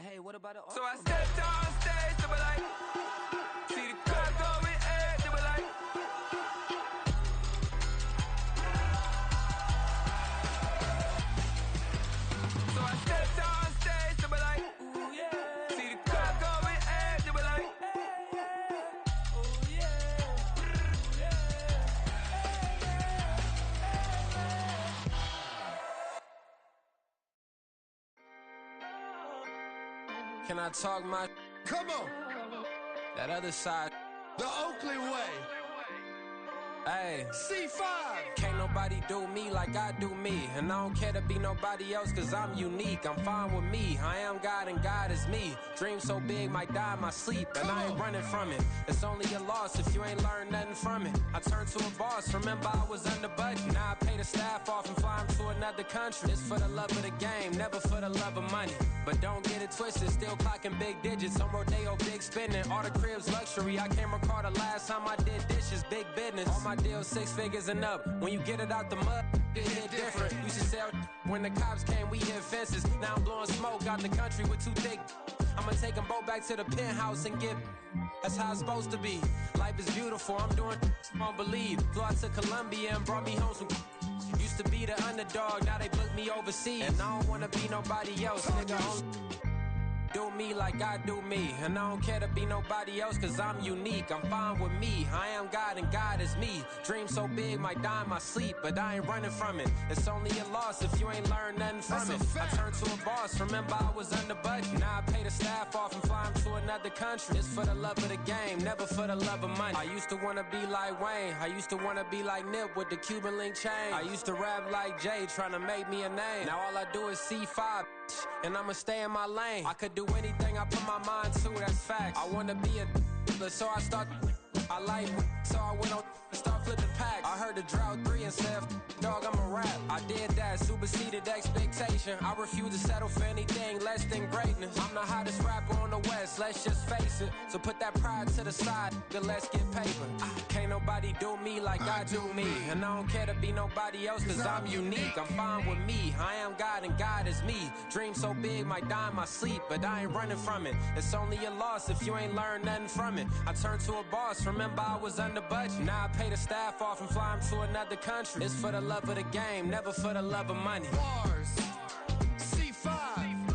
like, hey, what about the So I stepped on stage, they were like, see the crowd going ahead, they were like, so I stepped on stage, they were like, ooh yeah, see the crowd going ahead, they were like, ooh yeah, Can I talk my? Come on. That other side. The Oakley way. Hey. C5. Can't nobody do me like I do me. And I don't care to be nobody else cause I'm unique. I'm fine with me. I am God and God is me. Dream so big might die in my sleep. And I ain't running from it. It's only a loss if you ain't learned nothing from it. I turned to a boss. Remember I was under budget. Now I pay the staff off and fly them to another country. It's for the love of the game, never for the love of money. But don't get it twisted, still clocking big digits. On Rodeo, big spending. All the cribs luxury. I can't recall the last time I did dishes. Big business. All my deals 6 figures and up. When you get it out the mud, it hit different. Used to sell when the cops came, we hit fences. Now I'm blowing smoke out the country with 2 thick. I'ma take them both back to the penthouse and get. That's how it's supposed to be. Life is beautiful, I'm doing won't believe. Flew out to Colombia and brought me home some. Used to be the underdog, now they book me overseas. And I don't wanna be nobody else, nigga. Do me like I do me. And I don't care to be nobody else cause I'm unique. I'm fine with me. I am God and God is me. Dream so big might die in my sleep, but I ain't running from it. It's only a loss if you ain't learned nothing from it. I turned to a boss. Remember I was under budget. Now I pay the staff off and fly them to another country. It's for the love of the game, never for the love of money. I used to wanna be like Wayne. I used to wanna be like Nip with the Cuban link chain. I used to rap like Jay, trying to make me a name. Now all I do is C5, and I'ma stay in my lane. I could do anything I put my mind to, that's facts. I wanna be a so I start. I like so I went on and start flipping packs. I heard the drought 3 and said, dog, I'm a rap. I did that, superseded expectation. I refuse to settle for anything less than greatness. I'm the hottest rapper on the West, let's just face it. So put that pride to the side, then let's get paper. Can't nobody do me like I do me. And I don't care to be nobody else cause I'm unique. I'm fine with me, I am God and God is me. Dream so big might die in my sleep, but I ain't running from it. It's only a loss if you ain't learned nothing from it. I turned to a boss, remember I was under budget. Now I pay the staff off and fly them to another country. It's for the love of the game, never for the love of money. Bars. C5.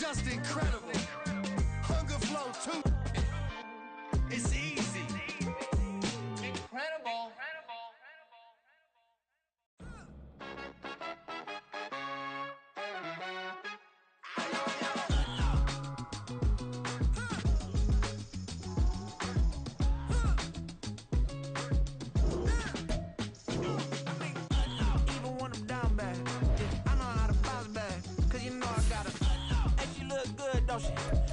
Just incredible. Hunger Flow 2. It's easy. Incredible. Don't she?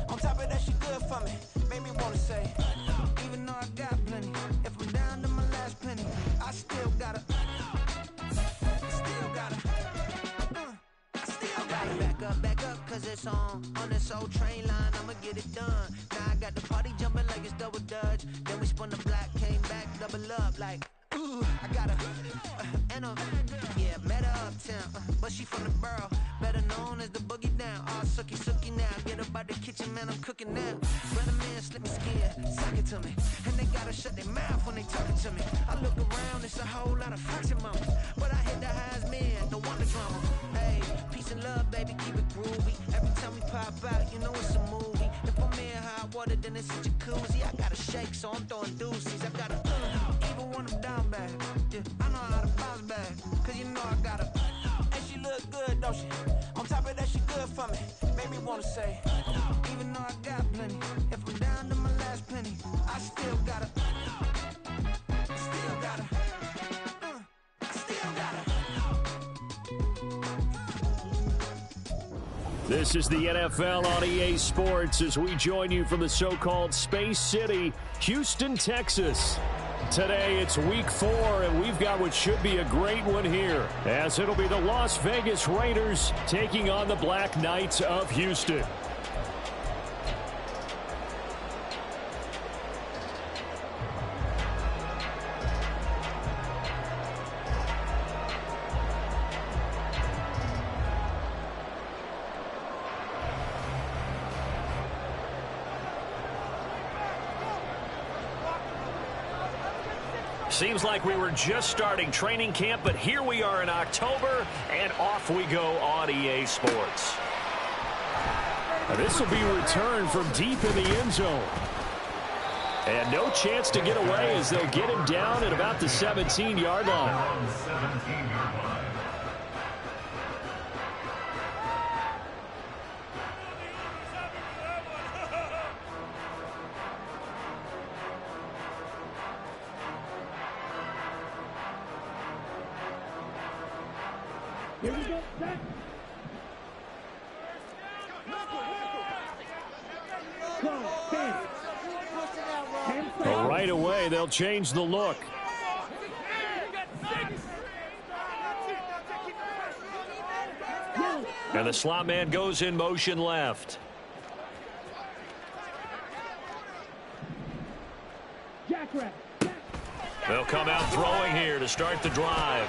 On top of that, she good for me. Made me wanna say, even though I got plenty, if I'm down to my last penny, I still gotta, back up, cause it's on this old train line, I'ma get it done. Now I got the party jumping like it's double dutch. Then we spun the block, came back, double up like, ooh, I got a, and a, yeah, met her uptown, but she from the borough, better known as the boogie down. All sookie now, get up out the kitchen, man, I'm cooking now. Brother man, slip me skin, suck it to me, and they gotta shut their mouth when they talking to me. I look around, it's a whole lot of fraction moments, but I hit the highs, man, no wonder drama. Hey, peace and love, baby, keep it groovy. Every time we pop out, you know it's a movie. If I'm in hot water, then it's a jacuzzi. I gotta shake, so I'm throwing deuces. I gotta, even when I'm down bad, yeah, I know how to bounce back, cause you know I gotta, and she look good, don't she? On top of that, she good for me. Made me wanna say, even though I got plenty, if I'm down to my last penny, I still gotta, This is the NFL on EA Sports as we join you from the so-called Space City, Houston, Texas. Today it's week 4, and we've got what should be a great one here, as it'll be the Las Vegas Raiders taking on the Black Knights of Houston. Seems like we were just starting training camp, but here we are in October, and off we go on EA Sports. This will be returned from deep in the end zone. And no chance to get away as they'll get him down at about the 17-yard line. Here we go. Right away, they'll change the look. And the slot man goes in motion left. They'll come out throwing here to start the drive.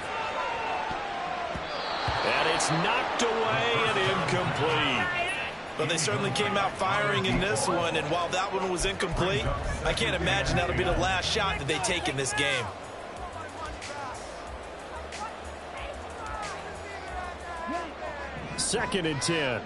And it's knocked away and incomplete. But they certainly came out firing in this one, and while that one was incomplete, I can't imagine that'll be the last shot that they take in this game. Second and 10.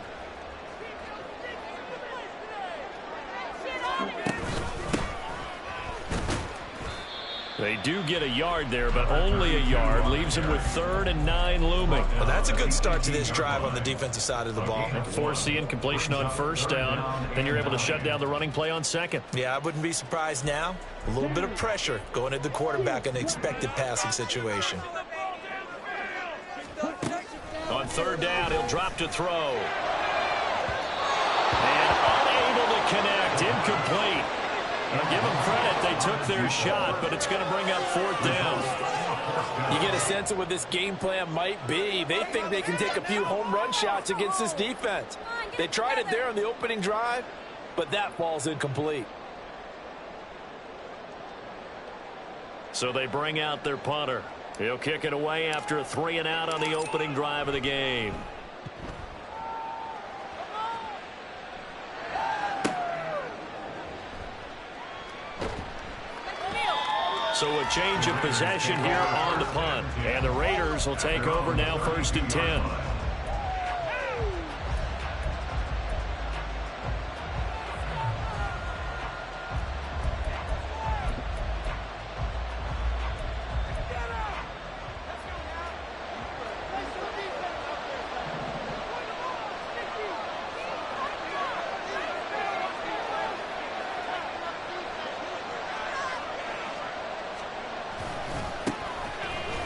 They do get a yard there, but only a yard. Leaves them with 3rd and 9 looming. Well, that's a good start to this drive on the defensive side of the ball. Force the incompletion on first down. Then you're able to shut down the running play on second. Yeah, I wouldn't be surprised now. A little bit of pressure going at the quarterback in an expected passing situation. On 3rd down, he'll drop to throw. And unable to connect. Incomplete. I'll give them credit. They took their shot, but it's going to bring up 4th down. You get a sense of what this game plan might be. They think they can take a few home run shots against this defense. They tried it there on the opening drive, but that falls incomplete. So they bring out their punter. He'll kick it away after a 3-and-out on the opening drive of the game. So a change of possession here on the punt. And the Raiders will take over now 1st and 10.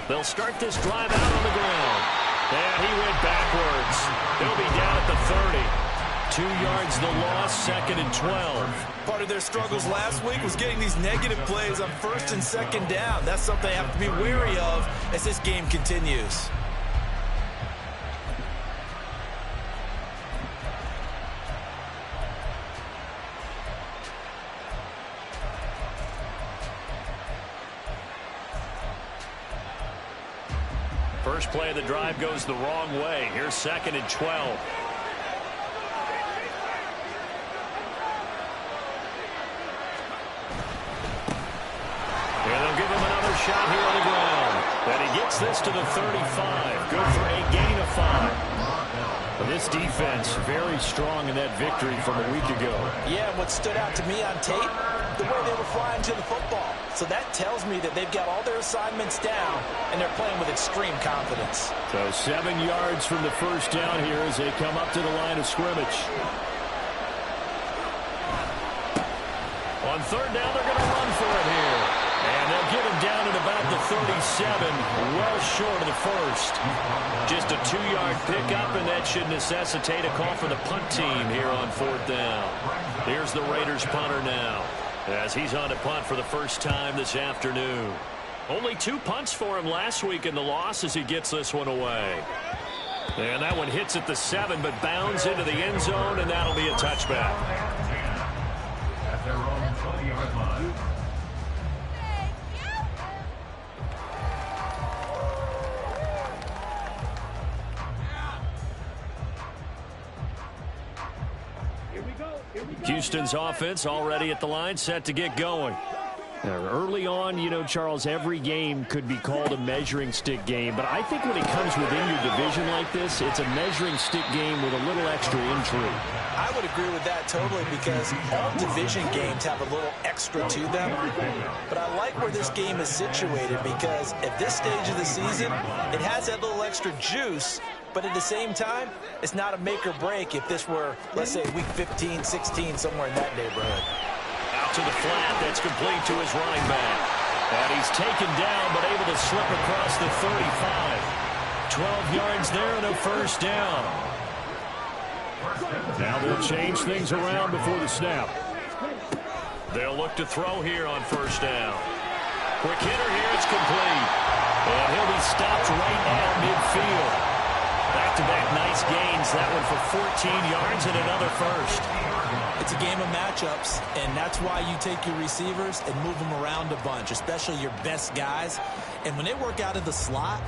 They'll start this drive out on the ground. And he went backwards. He'll be down at the 30. 2 yards the loss, 2nd and 12. Part of their struggles last week was getting these negative plays on 1st and 2nd down. That's something they have to be wary of as this game continues. First play of the drive goes the wrong way. Here's 2nd and 12. And they'll give him another shot here on the ground. And he gets this to the 35. Good for a gain of 5. This defense very strong in that victory from a week ago. Yeah, what stood out to me on tape, the way they were flying to the football. So that tells me that they've got all their assignments down, and they're playing with extreme confidence. So 7 yards from the first down here as they come up to the line of scrimmage. On 3rd down, they're going to run for it here. And they'll get him down at about the 37, well short of the first. Just a 2-yard pickup, and that should necessitate a call for the punt team here on 4th down. Here's the Raiders punter now, as he's on to punt for the first time this afternoon. Only 2 punts for him last week in the loss as he gets this one away. And that one hits at the 7, but bounds into the end zone, and that'll be a touchback. At their own 20-yard line. Houston's offense already at the line, set to get going. Early on, you know, Charles, every game could be called a measuring stick game. But I think when it comes within your division like this, it's a measuring stick game with a little extra intrigue. I would agree with that totally because all division games have a little extra to them. But I like where this game is situated because at this stage of the season, it has that little extra juice. But at the same time, it's not a make or break if this were, let's say, week 15, 16, somewhere in that neighborhood. Out to the flat, that's complete to his running back. And he's taken down, but able to slip across the 35. 12 yards there and a first down. Now they'll change things around before the snap. They'll look to throw here on first down. Quick hitter here, it's complete. And he'll be stopped right at midfield. Back-to-back nice gains. That one for 14 yards and another first. It's a game of matchups, and that's why you take your receivers and move them around a bunch, especially your best guys. And when they work out of the slot,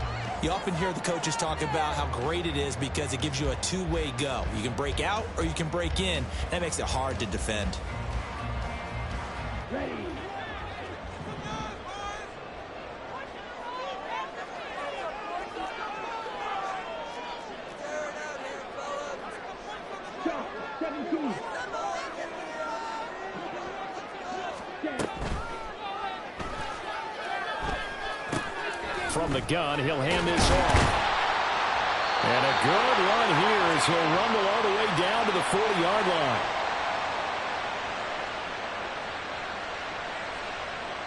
you often hear the coaches talk about how great it is because it gives you a two-way go. You can break out or you can break in. That makes it hard to defend. Ready. From the gun, he'll hand this off. And a good run here as he'll rumble all the way down to the 40-yard line.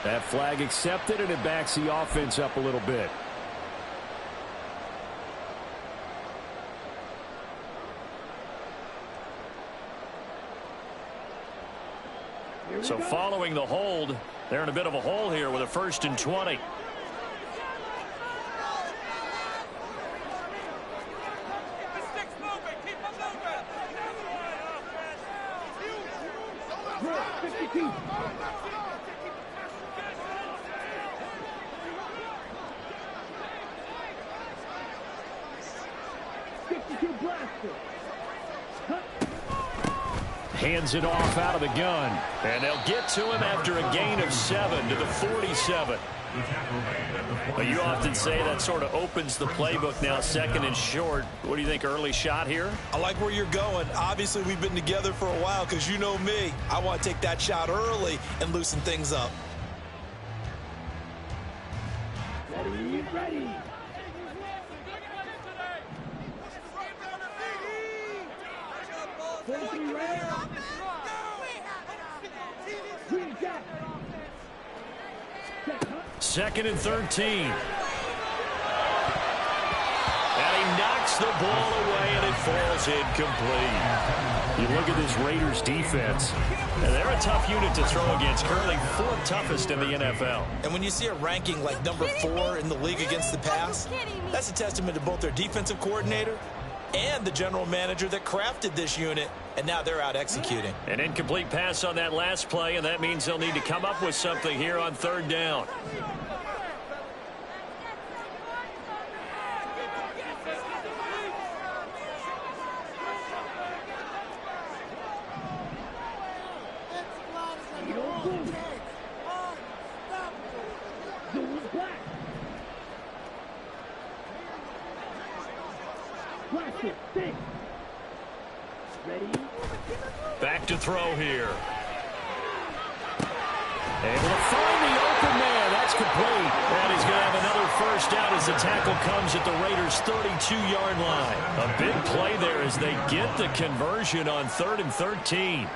That flag accepted, and it backs the offense up a little bit. So following the hold, they're in a bit of a hole here with a 1st and 20. Hands it off out of the gun. And they'll get to him after a gain of 7 to the 47. But you often say that sort of opens the playbook now, 2nd and short. What do you think, early shot here? I like where you're going. Obviously, we've been together for a while because you know me. I want to take that shot early and loosen things up. Ready. Second and 13. And he knocks the ball away, and it falls incomplete. You look at this Raiders defense, and they're a tough unit to throw against, currently 4th toughest in the NFL. And when you see a ranking like number 4 in the league against the pass, that's a testament to both their defensive coordinator and the general manager that crafted this unit, and now they're out executing. An incomplete pass on that last play, and that means they'll need to come up with something here on 3rd down. Back to throw here. Able to find the open man. That's complete. And he's going to have another first down as the tackle comes at the Raiders' 32-yard line. A big play there as they get the conversion on 3rd and 13.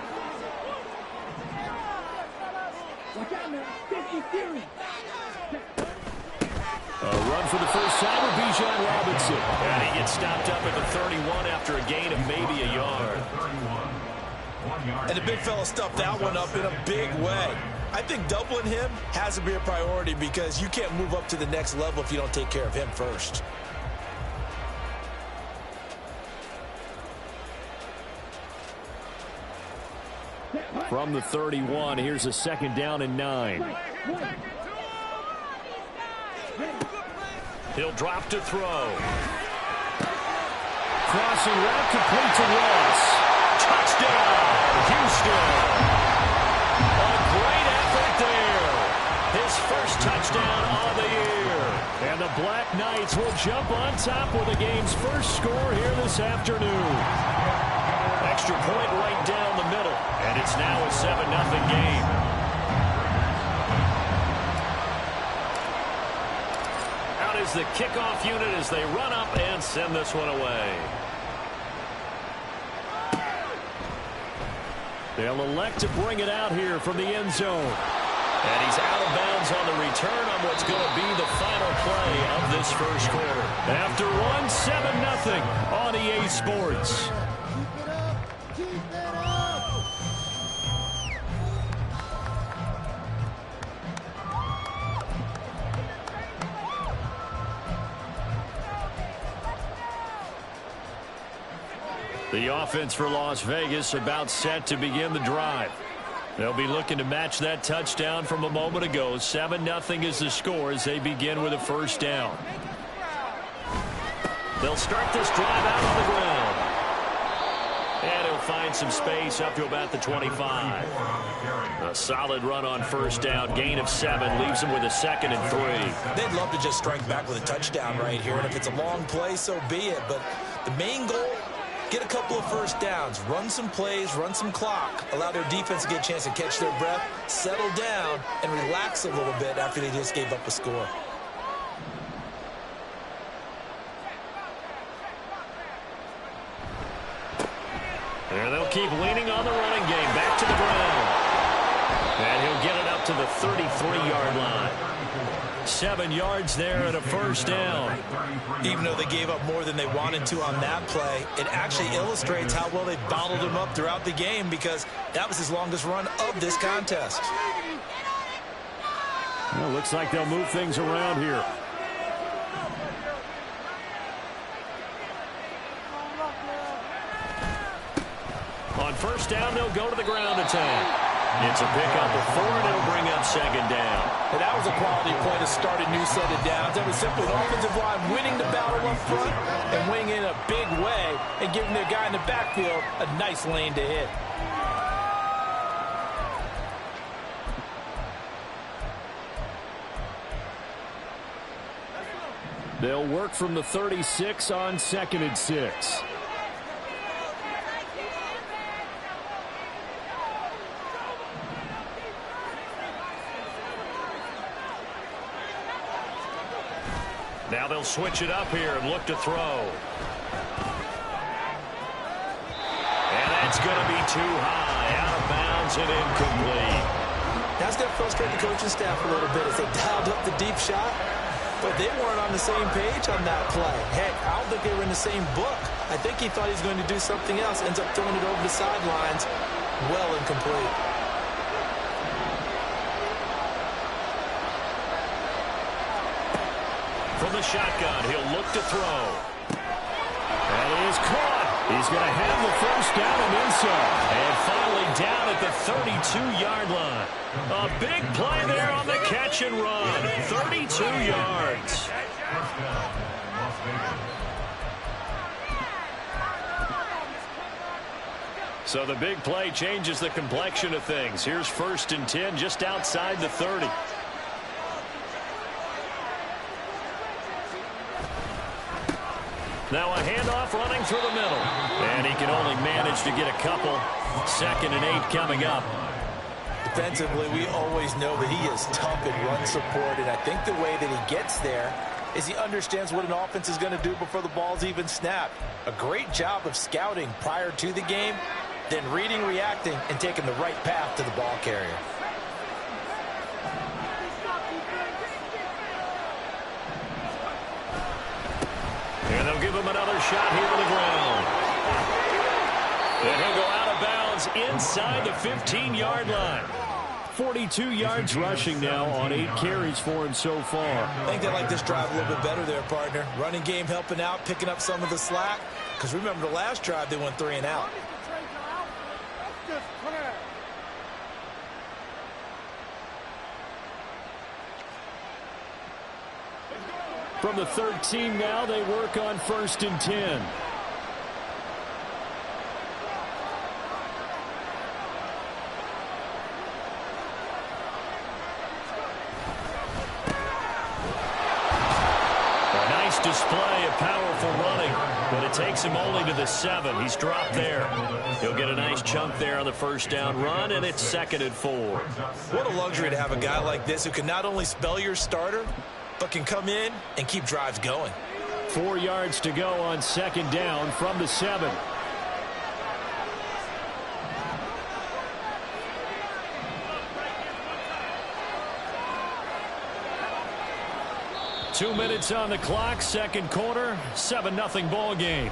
A run for the first time with Bijan Robinson. And he gets stopped up at the 31 after a gain of maybe a yard. And the big fella stuffed that one up in a big way. I think doubling him has to be a priority because you can't move up to the next level if you don't take care of him first. From the 31, here's a 2nd down and 9. He'll drop to throw. Crossing route complete to Ross. Touchdown, Houston. A great effort there. Hornets will jump on top with the game's first score here this afternoon. Extra point right down the middle, and it's now a 7-0 game. Out is the kickoff unit as they run up and send this one away. They'll elect to bring it out here from the end zone. And he's out of bounds on the return on what's going to be the final play of this first quarter. After one, 7-0 on EA Sports. Keep it up. The offense for Las Vegas about set to begin the drive. They'll be looking to match that touchdown from a moment ago. 7-0 is the score as they begin with a first down. They'll start this drive out on the ground. And he'll find some space up to about the 25. A solid run on first down. Gain of 7 leaves them with a 2nd and 3. They'd love to just strike back with a touchdown right here. And if it's a long play, so be it. But the main goal, get a couple of first downs, run some plays, run some clock, allow their defense to get a chance to catch their breath, settle down, and relax a little bit after they just gave up a score. And they'll keep leaning on the running game. Back to the ground. And he'll get it up to the 33-yard line. 7 yards there and a first down. Even though they gave up more than they wanted to on that play, it actually illustrates how well they bottled him up throughout the game because that was his longest run of this contest. Well, looks like they'll move things around here. On first down, they'll go to the ground attack. It's a pickup of 4, and it'll bring up 2nd down. And that was a quality play to start a new set of downs. That was simply the offensive line winning the battle up front and winning in a big way and giving their guy in the backfield a nice lane to hit. They'll work from the 36 on 2nd and 6. Now they'll switch it up here and look to throw. And that's going to be too high, out of bounds and incomplete. That's going to frustrate the coaching staff a little bit as they dialed up the deep shot, but they weren't on the same page on that play. Heck, I don't think they were in the same book. I think he thought he was going to do something else, ends up throwing it over the sidelines. Well incomplete. From the shotgun, he'll look to throw. And he is caught. He's going to have the first down and then some. And finally down at the 32-yard line. A big play there on the catch and run. 32 yards. So the big play changes the complexion of things. Here's 1st and 10 just outside the 30. Now a handoff running through the middle. And he can only manage to get a couple. 2nd and 8 coming up. Defensively, we always know that he is tough in run support, and I think the way that he gets there is he understands what an offense is going to do before the ball's even snapped. A great job of scouting prior to the game, then reading, reacting, and taking the right path to the ball carrier. And they'll give him another shot here to the ground. And he'll go out of bounds inside the 15-yard line. 42 yards rushing now on 8 carries for him so far. I think they like this drive a little bit better there, partner. Running game helping out, picking up some of the slack. Because remember the last drive, they went 3 and out. From the 13 now, they work on 1st and 10. powerful running, but it takes him only to the 7. He's dropped there. He'll get a nice chunk there on the first down run, and it's 2nd and 4. What a luxury to have a guy like this who can not only spell your starter, but can come in and keep drives going. 4 yards to go on 2nd down from the 7. Two minutes on the clock, second quarter, 7-0 ball game.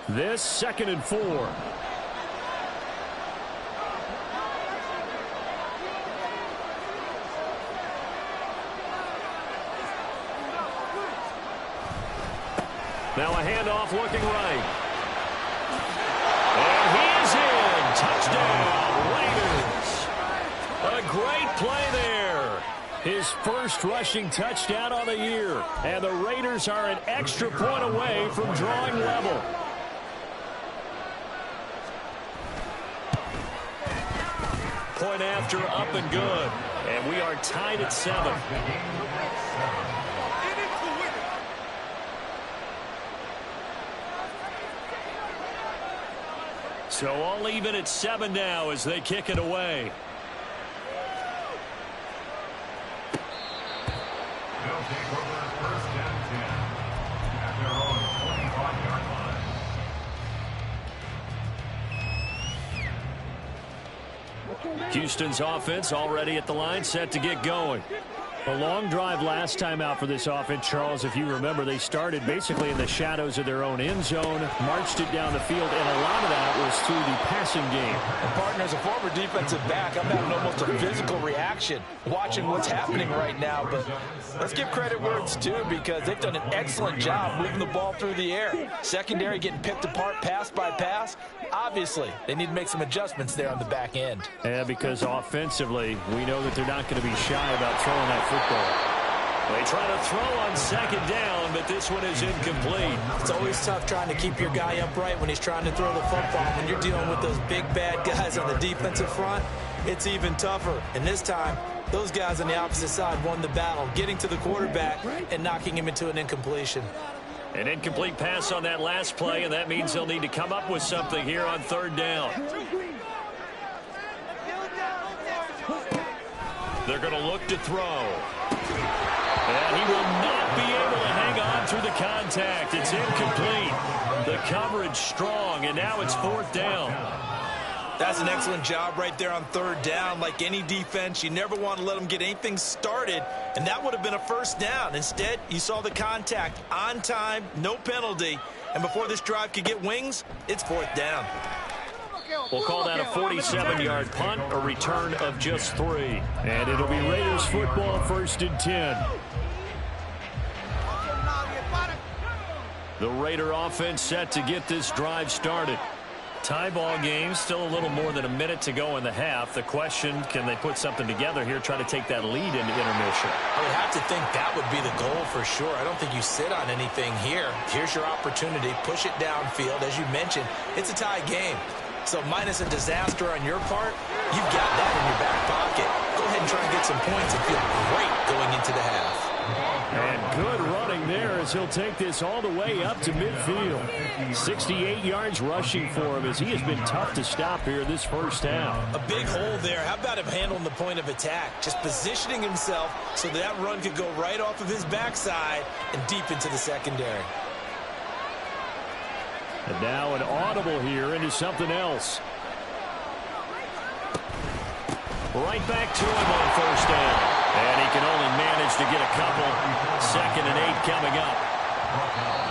This 2nd and 4. Now a handoff looking right. And he is in. Touchdown, Raiders. A great play there. His first rushing touchdown on the year. And the Raiders are an extra point away from drawing level. Point after, up and good. And we are tied at 7. So all even at 7 now as they kick it away. They'll take over 1st and 10 at their own 25-yard line. Houston's offense already at the line, set to get going. A long drive last time out for this offense, Charles. If you remember, they started basically in the shadows of their own end zone, marched it down the field, and a lot of that was through the passing game. And partner, as a former defensive back, I'm having almost a physical reaction watching what's happening right now. But let's give credit where it's due, because they've done an excellent job moving the ball through the air. Secondary getting picked apart pass by pass. Obviously, they need to make some adjustments there on the back end. Yeah, because offensively, we know that they're not going to be shy about throwing that football. They try to throw on 2nd down, but this one is incomplete. It's always tough trying to keep your guy upright when he's trying to throw the football. When you're dealing with those big, bad guys on the defensive front, it's even tougher. And this time, those guys on the opposite side won the battle, getting to the quarterback and knocking him into an incompletion. An incomplete pass on that last play, and that means they'll need to come up with something here on 3rd down. They're going to look to throw. And he will not be able to hang on through the contact. It's incomplete. The coverage strong, and now it's 4th down. That's an excellent job right there on 3rd down. Like any defense, you never want to let them get anything started, and that would have been a 1st down. Instead, you saw the contact on time, no penalty, and before this drive could get wings, it's 4th down. We'll call that a 47-yard punt, a return of just 3. And it'll be Raiders football, 1st and 10. The Raider offense set to get this drive started. Tie ball game, still a little more than a minute to go in the half. The question, can they put something together here, try to take that lead into intermission? I would have to think that would be the goal for sure. I don't think you sit on anything here. Here's your opportunity. Push it downfield. As you mentioned, it's a tie game. So minus a disaster on your part, you've got that in your back pocket. Go ahead and try and get some points and feel great going into the half. And good running there as he'll take this all the way up to midfield. 68 yards rushing for him as he has been tough to stop here this 1st half. A big hole there. How about him handling the point of attack? Just positioning himself so that run could go right off of his backside and deep into the secondary. And now an audible here into something else. Right back to him on 1st down. And he can only manage to get a couple. 2nd and 8 coming up.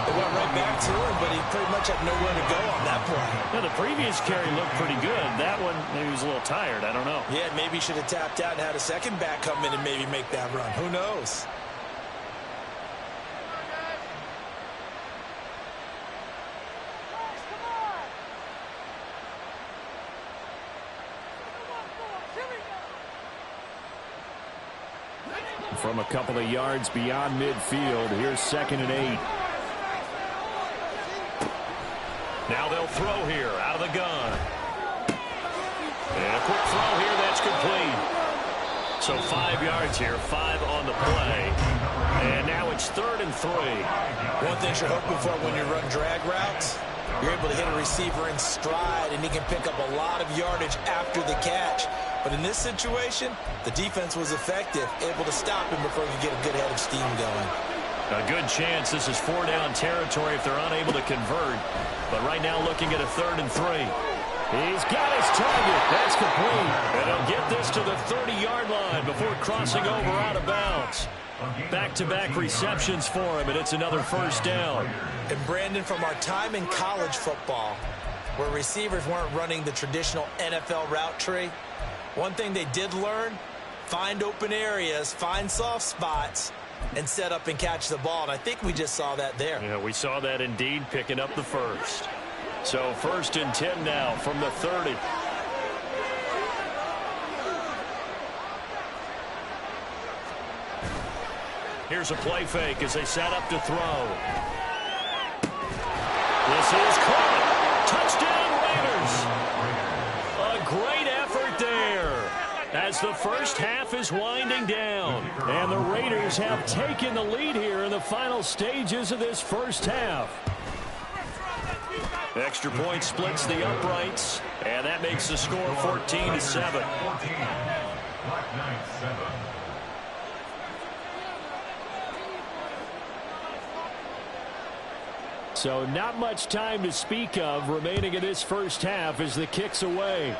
They went right back to him, but he pretty much had nowhere to go on that play. Now, the previous carry looked pretty good. That one, maybe he was a little tired. I don't know. Yeah, maybe he should have tapped out and had a second back come in and maybe make that run. Who knows? From a couple of yards beyond midfield, here's 2nd and 8. Now they'll throw here out of the gun. And a quick throw here, that's complete. So 5 yards here, 5 on the play. And now it's 3rd and 3. One thing you're hoping for when you run drag routes, you're able to hit a receiver in stride, and he can pick up a lot of yardage after the catch. But in this situation, the defense was effective, able to stop him before he could get a good head of steam going. A good chance this is 4-down territory if they're unable to convert. But right now looking at a 3rd and 3. He's got his target. That's complete. And he'll get this to the 30-yard line before crossing over out of bounds. Back-to-back receptions for him, and it's another 1st down. And Brandon, from our time in college football, where receivers weren't running the traditional NFL route tree, one thing they did learn, find open areas, find soft spots, and set up and catch the ball. And I think we just saw that there. Yeah, we saw that indeed, picking up the 1st. So 1st and 10 now from the 30. Here's a play fake as they set up to throw. This is caught. Touchdown Raiders. A great effort there as the first half is winding down. And the Raiders have taken the lead here in the final stages of this first half. Extra point splits the uprights, and that makes the score 14-7. So not much time to speak of remaining in this first half as the kick's away.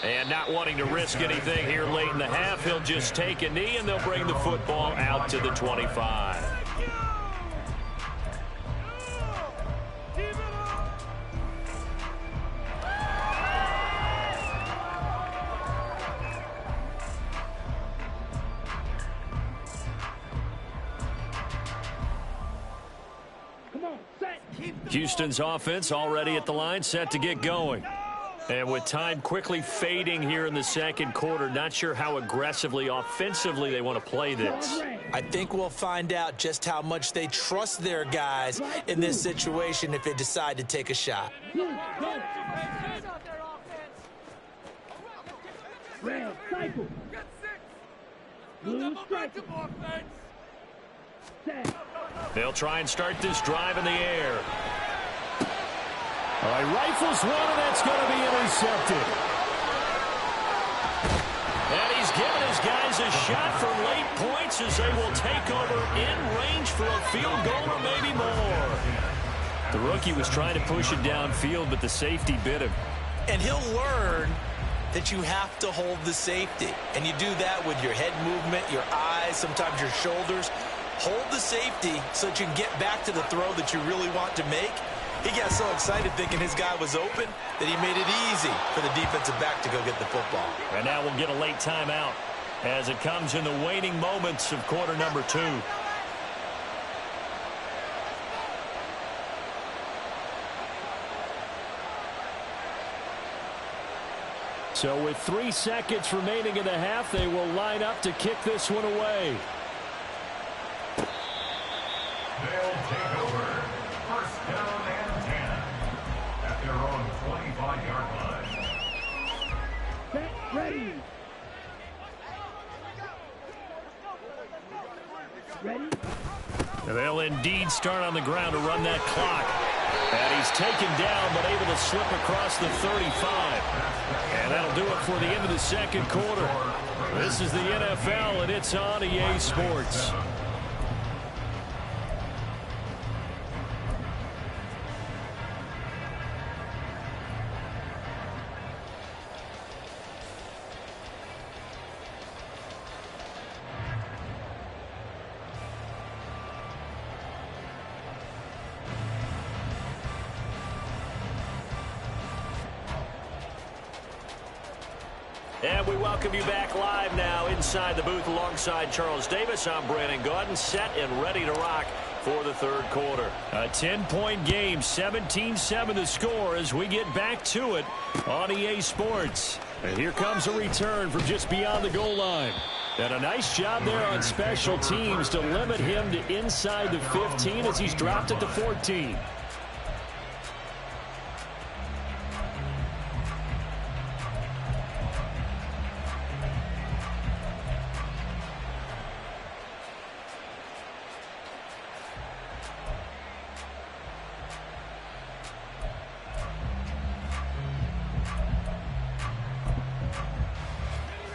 And not wanting to risk anything here late in the half, he'll just take a knee, and they'll bring the football out to the 25. Houston's offense already at the line, set to get going. And with time quickly fading here in the 2nd quarter, not sure how aggressively, offensively they want to play this. I think we'll find out just how much they trust their guys in this situation if they decide to take a shot. Red, cycle. Blue, strike. They'll try and start this drive in the air. All right, rifles one, and that's going to be intercepted. And he's given his guys a shot for late points as they will take over in range for a field goal or maybe more. The rookie was trying to push it downfield, but the safety bit him. And he'll learn that you have to hold the safety. And you do that with your head movement, your eyes, sometimes your shoulders. Hold the safety so that you can get back to the throw that you really want to make. He got so excited thinking his guy was open that he made it easy for the defensive back to go get the football. And now we'll get a late timeout as it comes in the waning moments of quarter number 2. So with 3 seconds remaining in the half, they will line up to kick this one away. They'll take over. 1st down and 10 at their own 25-yard line. Set, ready. Ready. They'll indeed start on the ground to run that clock. And he's taken down, but able to slip across the 35. And that'll do it for the end of the 2nd quarter. This is the NFL, and it's on EA Sports. And we welcome you back live now inside the booth alongside Charles Davis. I'm Brandon Gaudin, set and ready to rock for the 3rd quarter. A 10-point game, 17-7 the score as we get back to it on EA Sports. And here comes a return from just beyond the goal line. And a nice job there on special teams to limit him to inside the 15 as he's dropped it to 14.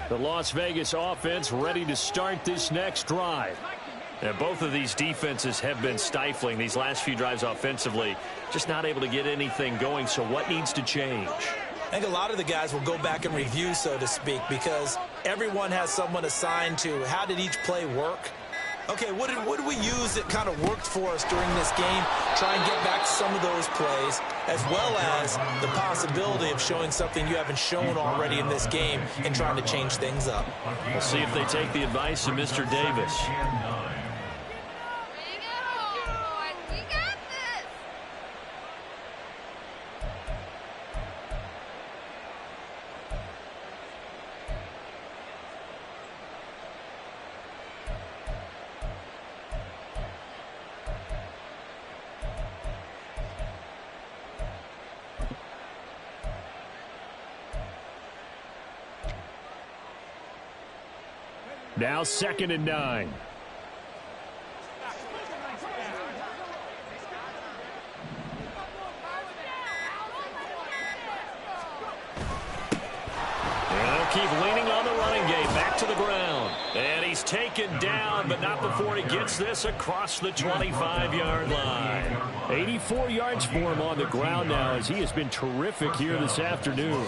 The Las Vegas offense ready to start this next drive. And both of these defenses have been stifling these last few drives offensively. Just not able to get anything going, so what needs to change? I think a lot of the guys will go back and review, so to speak, because everyone has someone assigned to how did each play work. Okay, what did we use that kind of worked for us during this game? Try and get back to some of those plays, as well as the possibility of showing something you haven't shown already in this game and trying to change things up. We'll see if they take the advice of Mr. Davis. Now 2nd and 9. And they'll keep leaning on the running game. Back to the ground. And he's taken down, but not before he gets this across the 25-yard line. 84 yards for him on the ground now as he has been terrific here this afternoon.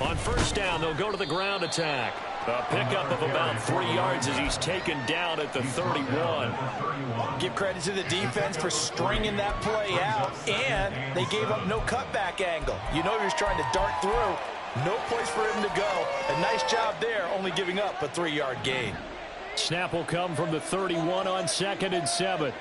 On 1st down, they'll go to the ground attack. A pickup of about 3 yards as he's taken down at the 31. Give credit to the defense for stringing that play out, and they gave up no cutback angle. You know he was trying to dart through. No place for him to go. A nice job there, only giving up a 3-yard gain. Snap will come from the 31 on 2nd and 7.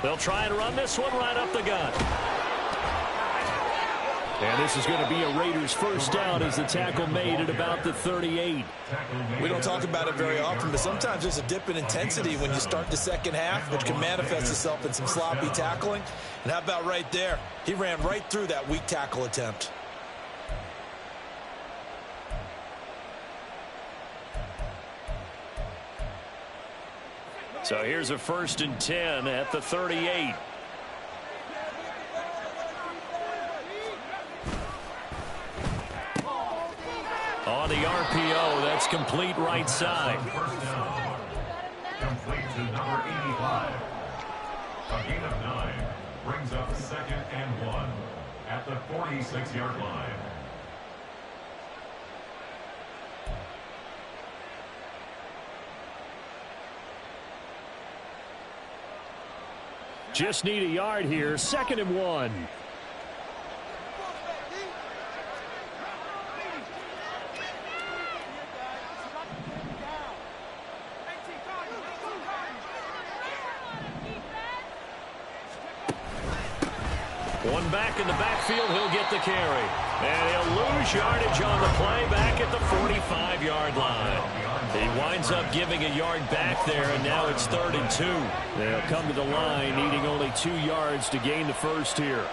They'll try and run this one right up the gut. And this is going to be a Raiders 1st down as the tackle made at about the 38. We don't talk about it very often, but sometimes there's a dip in intensity when you start the second half, which can manifest itself in some sloppy tackling. And how about right there? He ran right through that weak tackle attempt. So here's a 1st and 10 at the 38. On the RPO, that's complete right side. 1st down. Complete to number 85. A gain of 9 brings up 2nd and 1 at the 46-yard line. Just need a yard here. 2nd and 1. One back in the backfield. He'll get the carry. And he'll lose yardage on the play back at the 45-yard line. He winds up giving a yard back there, and now it's 3rd and 2. They'll come to the line, needing only 2 yards to gain the first here.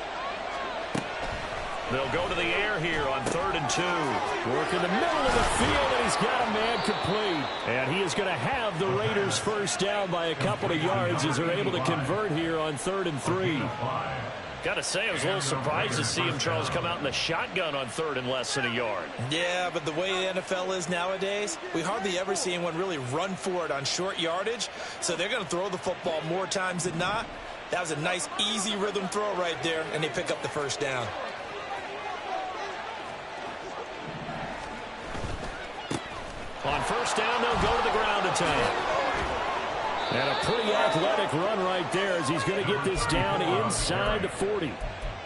They'll go to the air here on 3rd and 2. Work in the middle of the field, and he's got a man complete. And he is going to have the Raiders 1st down by a couple of yards as they're able to convert here on 3rd and 3. Got to say, I was a little surprised to see him, Charles, come out in the shotgun on 3rd and less than a yard. Yeah, but the way the NFL is nowadays, we hardly ever see anyone really run for it on short yardage. So they're going to throw the football more times than not. That was a nice, easy rhythm throw right there, and they pick up the first down. On first down, they'll go to the ground attack. And a pretty athletic run right there as he's going to get this down inside the 40.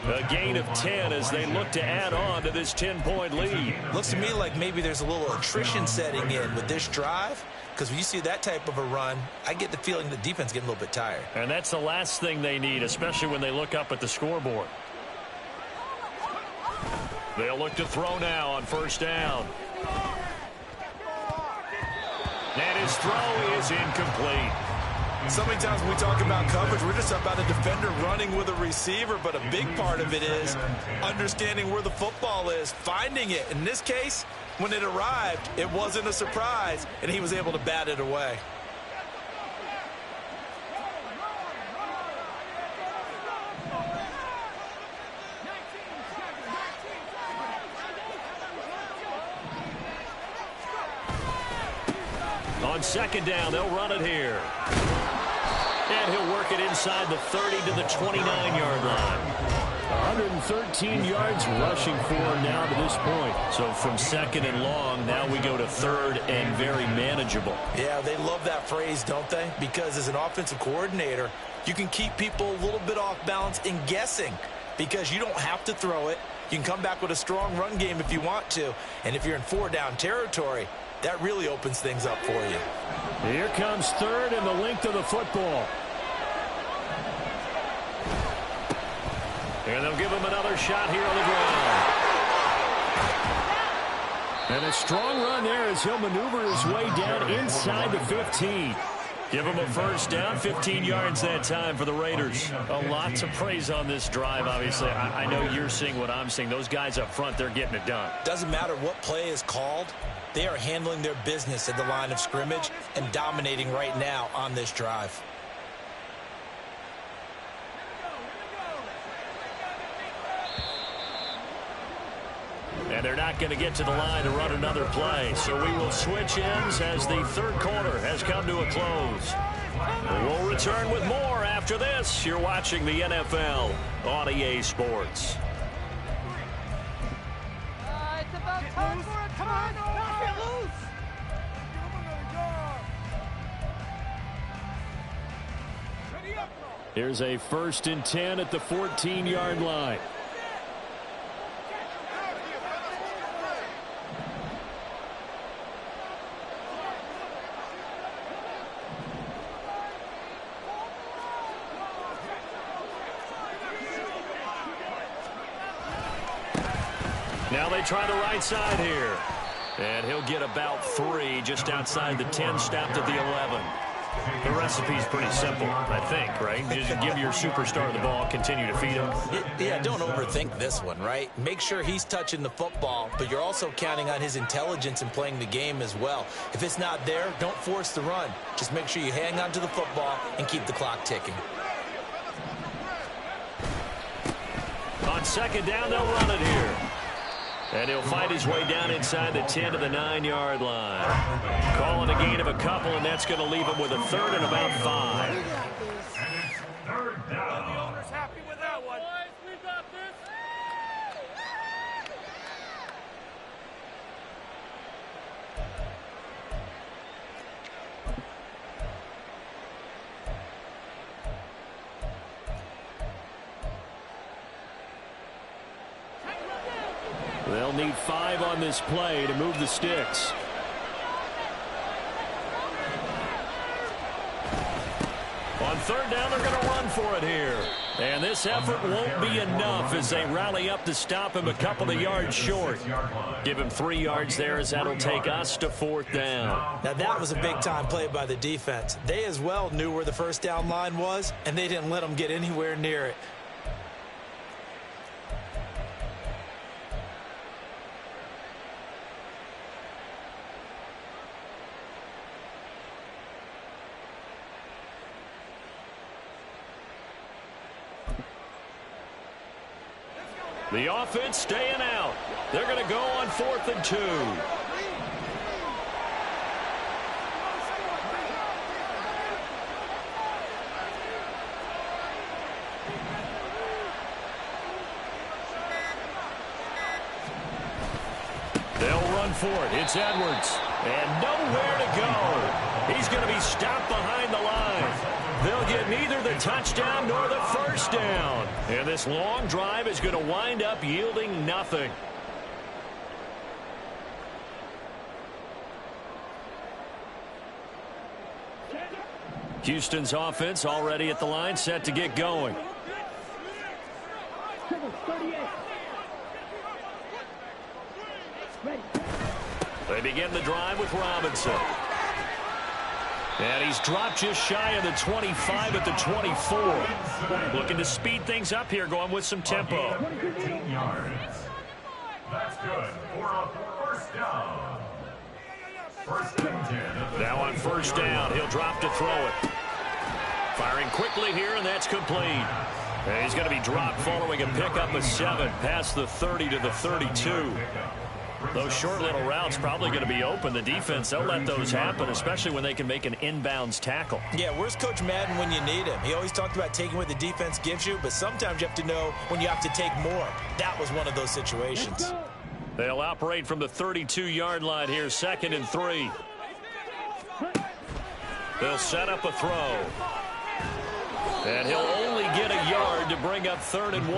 A gain of 10 as they look to add on to this 10-point lead. Looks to me like maybe there's a little attrition setting in with this drive, because when you see that type of a run, I get the feeling the defense getting a little bit tired. And that's the last thing they need, especially when they look up at the scoreboard. They'll look to throw now on first down. And his throw is incomplete. So many times when we talk about coverage, we're just about a defender running with a receiver, but a big part of it is understanding where the football is, finding it. In this case, when it arrived, it wasn't a surprise, and he was able to bat it away. On second down, they'll run it here. And he'll work it inside the 30 to the 29-yard line. 113 yards rushing for him now to this point. So from second and long, now we go to third and very manageable. Yeah, they love that phrase, don't they? Because as an offensive coordinator, you can keep people a little bit off balance and guessing because you don't have to throw it. You can come back with a strong run game if you want to. And if you're in 4-down territory, that really opens things up for you. Here comes third and the length of the football. And they'll give him another shot here on the ground. And a strong run there as he'll maneuver his way down inside the 15. Give him a first down, 15 yards that time for the Raiders. A lot to praise on this drive, obviously. I know you're seeing what I'm seeing. Those guys up front, they're getting it done. Doesn't matter what play is called. They are handling their business at the line of scrimmage and dominating right now on this drive. And they're not going to get to the line to run another play. So we will switch ends as the third quarter has come to a close. We'll return with more after this. You're watching the NFL on EA Sports. It's about time for it. Come on, knock it loose. Here's a 1st and 10 at the 14-yard line. Now they try the right side here. And he'll get about 3 just outside the 10, stopped at the 11. The recipe's pretty simple, I think, right? Just give your superstar the ball, continue to feed him. Yeah, don't overthink this one, right? Make sure he's touching the football, but you're also counting on his intelligence in playing the game as well. If it's not there, don't force the run. Just make sure you hang on to the football and keep the clock ticking. On second down, they'll run it here. And he'll fight his way down inside the 10 to the 9-yard line. Calling a gain of a couple, and that's going to leave him with a third and about 5. And it's third down. The owner's happy with that one. Boys, we got this. They'll need 5 on this play to move the sticks. On third down, they're going to run for it here. And this effort won't be enough as they rally up to stop him a couple of yards short. Give him 3 yards there as that'll take us to 4th down. Now that was a big-time play by the defense. They as well knew where the first down line was, and they didn't let them get anywhere near it. The offense staying out. They're going to go on 4th and 2. They'll run for it. It's Edwards. And nowhere to go. He's going to be stopped behind the line. They'll get neither the touchdown nor the first down. And this long drive is going to wind up yielding nothing. Houston's offense already at the line, set to get going. They begin the drive with Robinson. And he's dropped just shy of the 25 at the 24. Looking to speed things up here, going with some tempo. 15 yards. That's good for a first down. First and 10. Now on first down, he'll drop to throw it. Firing quickly here, and that's complete. And he's going to be dropped following a pickup of 7 past the 30 to the 32. Those short little routes probably going to be open. The defense, they'll let those happen, especially when they can make an inbounds tackle. Yeah, where's Coach Madden when you need him? He always talked about taking what the defense gives you, but sometimes you have to know when you have to take more. That was one of those situations. They'll operate from the 32-yard line here, 2nd and 3. They'll set up a throw. And he'll only get a yard to bring up 3rd and 1.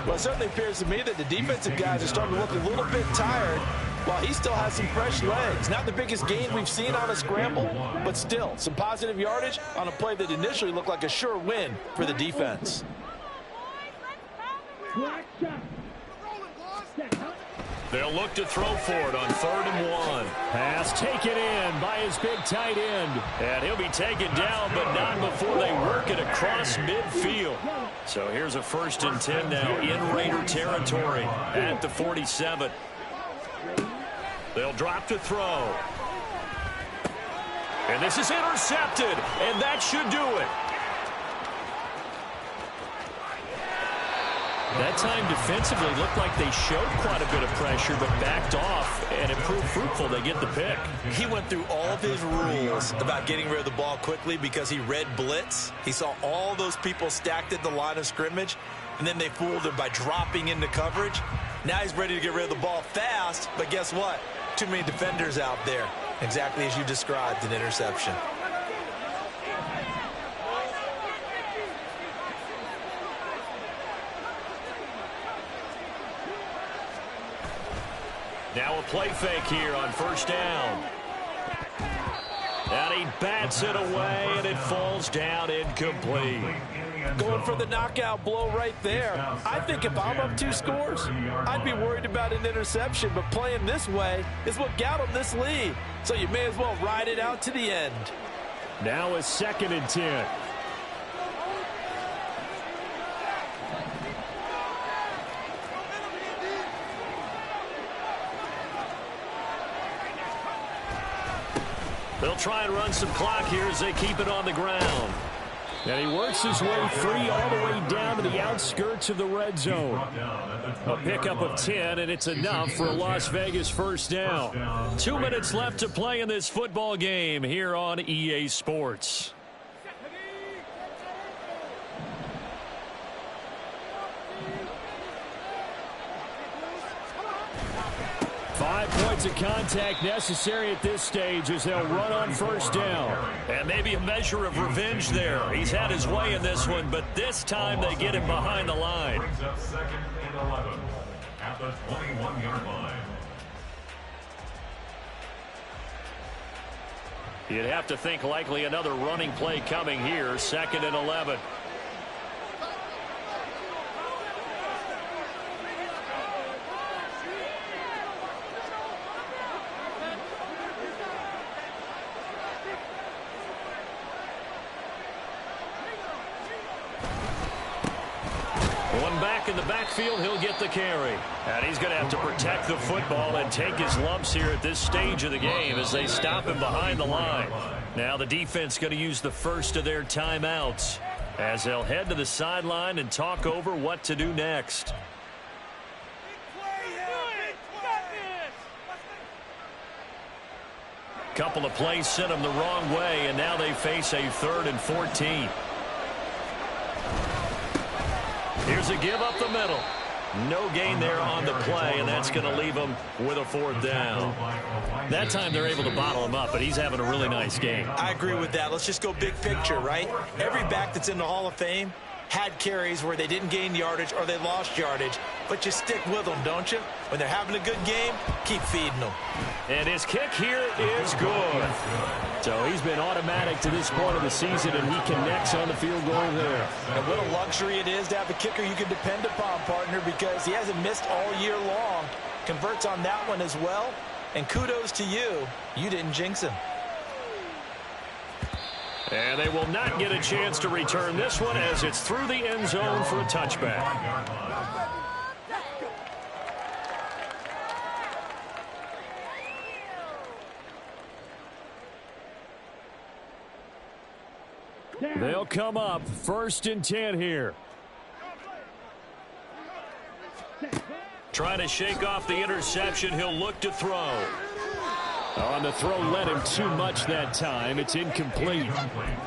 Well, it certainly appears to me that the defensive guys are starting to look a little bit tired while he still has some fresh legs. Not the biggest gain we've seen on a scramble, but still some positive yardage on a play that initially looked like a sure win for the defense. They'll look to throw for it on 3rd and 1. Pass taken in by his big tight end. And he'll be taken down, but not before they work it across midfield. So here's a 1st and 10 now in Raider territory at the 47. They'll drop to throw. And this is intercepted, and that should do it. That time defensively looked like they showed quite a bit of pressure but backed off, and it proved fruitful. They get the pick. He went through all of his rules about getting rid of the ball quickly because he read blitz. He saw all those people stacked at the line of scrimmage, and then they fooled him by dropping into coverage. Now he's ready to get rid of the ball fast, but guess what? Too many defenders out there. Exactly as you described, an interception. Now a play fake here on 1st down. And he bats it away, and it falls down incomplete. Going for the knockout blow right there. I think if I'm up 2 scores, I'd be worried about an interception, but playing this way is what got him this lead. So you may as well ride it out to the end. Now a 2nd and 10. They'll try and run some clock here as they keep it on the ground. And he works his way free all the way down to the outskirts of the red zone. A pickup of 10, and it's enough for a Las Vegas first down. 2 minutes left to play in this football game here on EA Sports. Five points of contact necessary at this stage as they'll run on first down. And maybe a measure of revenge there. He's had his way in this one, but this time they get him behind the line. Brings up 2nd and 11 at the 21-yard line. You'd have to think likely another running play coming here. 2nd and 11. One back in the backfield, he'll get the carry. And he's going to have to protect the football and take his lumps here at this stage of the game as they stop him behind the line. Now the defense going to use the first of their timeouts as they'll head to the sideline and talk over what to do next. Couple of plays sent them the wrong way, and now they face a 3rd and 14. Here's a give up the middle. No gain there on the play, and that's going to leave them with a 4th down. That time they're able to bottle him up, but he's having a really nice game. I agree with that. Let's just go big picture, right? Every back that's in the Hall of Fame had carries where they didn't gain yardage or they lost yardage, but you stick with them, don't you? When they're having a good game, keep feeding them. And his kick here is good. So he's been automatic to this point of the season, and he connects on the field goal there. And what a luxury it is to have a kicker you can depend upon, partner, because he hasn't missed all year long. Converts on that one as well. And kudos to you. You didn't jinx him. And they will not get a chance to return this one as it's through the end zone for a touchback. They'll come up 1st and 10 here. Trying to shake off the interception. He'll look to throw. On the throw, led him too much that time. It's incomplete.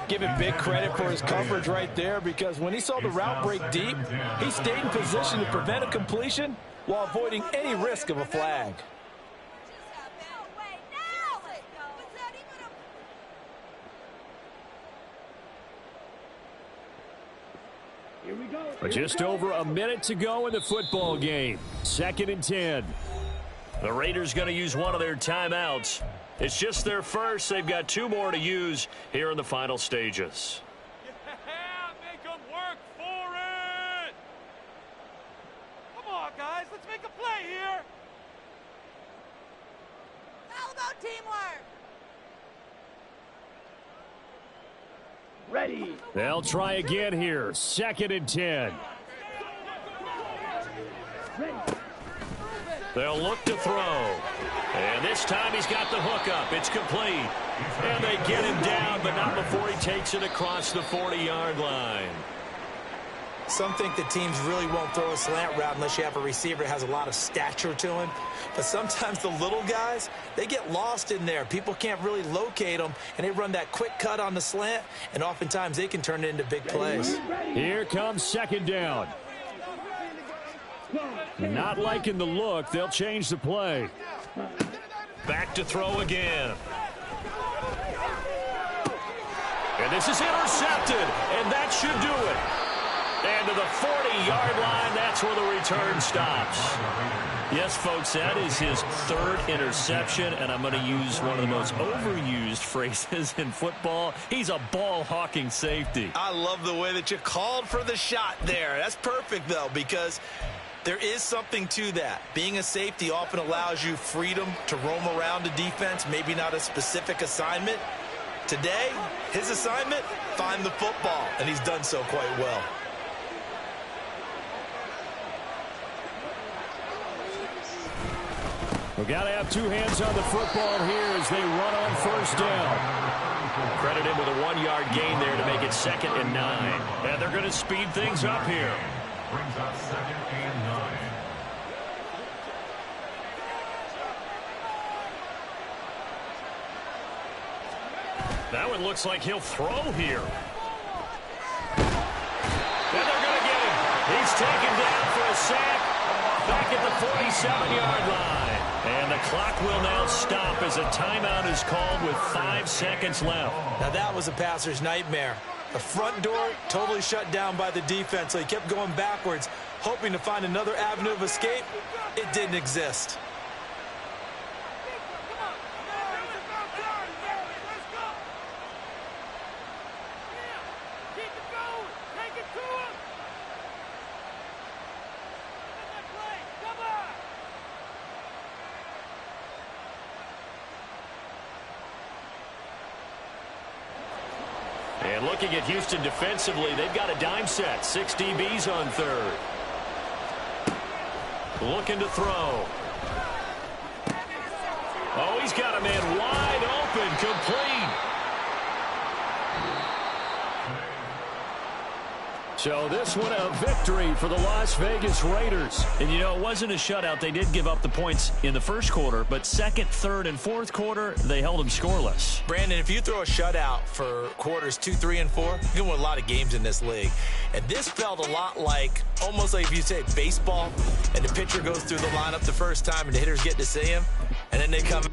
Give him big credit for his coverage right there, because when he saw the route break deep, he stayed in position to prevent a completion while avoiding any risk of a flag. Here we go. But just over a minute to go in the football game. 2nd and 10. The Raiders going to use one of their timeouts. It's just their first. They've got 2 more to use here in the final stages. Yeah, make them work for it. Come on, guys. Let's make a play here. How about teamwork? Ready. They'll try again here. 2nd and 10. Ready. They'll look to throw. And this time he's got the hook up. It's complete. And they get him down, but not before he takes it across the 40-yard line. Some think that teams really won't throw a slant route unless you have a receiver that has a lot of stature to him. But sometimes the little guys, they get lost in there. People can't really locate them, and they run that quick cut on the slant, and oftentimes they can turn it into big plays. Here comes 2nd down. Not liking the look. They'll change the play. Back to throw again. And this is intercepted, and that should do it. And to the 40-yard line, that's where the return stops. Yes, folks, that is his 3rd interception, and I'm going to use one of the most overused phrases in football. He's a ball-hawking safety. I love the way that you called for the shot there. That's perfect, though, because there is something to that. Being a safety often allows you freedom to roam around a defense, maybe not a specific assignment. Today, his assignment, find the football, and he's done so quite well. We've got to have 2 hands on the football here as they run on 1st down. Credit him with a 1-yard gain there to make it 2nd and 9. And they're going to speed things up here. Brings up 2nd and 9. That one looks like he'll throw here. And they're going to get him. He's taken down for a sack back at the 47-yard line. And the clock will now stop as a timeout is called with 5 seconds left. Now that was a passer's nightmare. The front door totally shut down by the defense, so he kept going backwards, hoping to find another avenue of escape. It didn't exist. And looking at Houston defensively, they've got a dime set. 6 DBs on 3rd. Looking to throw. Oh, he's got a man wide open, complete. So this one a victory for the Las Vegas Raiders. And, you know, it wasn't a shutout. They did give up the points in the first quarter, but second, third, and fourth quarter, they held them scoreless. Brandon, if you throw a shutout for quarters 2, 3, and 4, you can win a lot of games in this league. And this felt a lot like, almost like if you say baseball, and the pitcher goes through the lineup the first time, and the hitters get to see him, and then they come.